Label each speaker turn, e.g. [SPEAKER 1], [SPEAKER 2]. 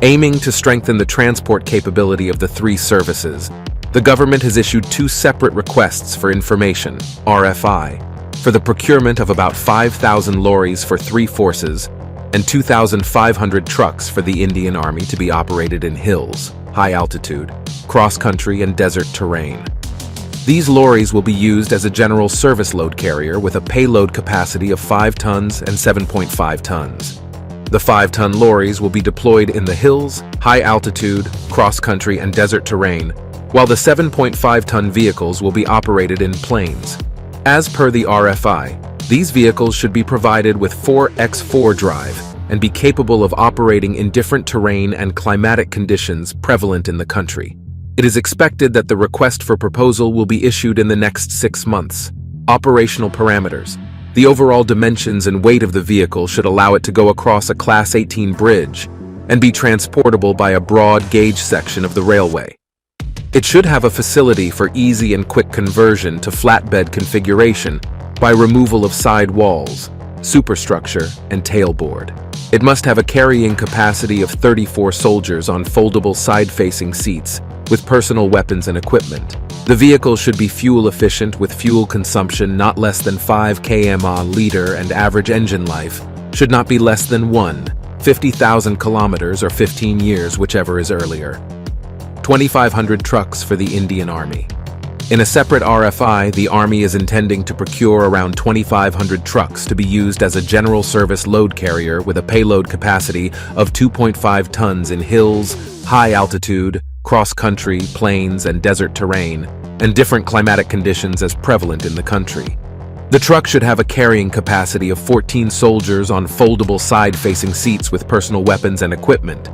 [SPEAKER 1] Aiming to strengthen the transport capability of the three services, the government has issued two separate requests for information, RFI, for the procurement of about 5,000 lorries for three forces and 2,500 trucks for the Indian Army to be operated in hills, high altitude, cross-country and desert terrain. These lorries will be used as a general service load carrier with a payload capacity of 5 tons and 7.5 tons. The 5-ton lorries will be deployed in the hills, high altitude, cross-country and desert terrain, while the 7.5-ton vehicles will be operated in plains. As per the RFI, these vehicles should be provided with 4x4 drive and be capable of operating in different terrain and climatic conditions prevalent in the country. It is expected that the request for proposal will be issued in the next 6 months. Operational parameters. The overall dimensions and weight of the vehicle should allow it to go across a Class 18 bridge and be transportable by a broad gauge section of the railway. It should have a facility for easy and quick conversion to flatbed configuration by removal of side walls, superstructure, and tailboard. It must have a carrying capacity of 34 soldiers on foldable side-facing seats with personal weapons and equipment. The vehicle should be fuel efficient with fuel consumption not less than 5 km/liter and average engine life should not be less than 50,000 kilometers or 15 years, whichever is earlier. 2,500 trucks for the Indian Army. In a separate RFI, the Army is intending to procure around 2,500 trucks to be used as a general service load carrier with a payload capacity of 2.5 tons in hills, high altitude, cross-country, plains, and desert terrain, and different climatic conditions as prevalent in the country. The truck should have a carrying capacity of 14 soldiers on foldable side-facing seats with personal weapons and equipment.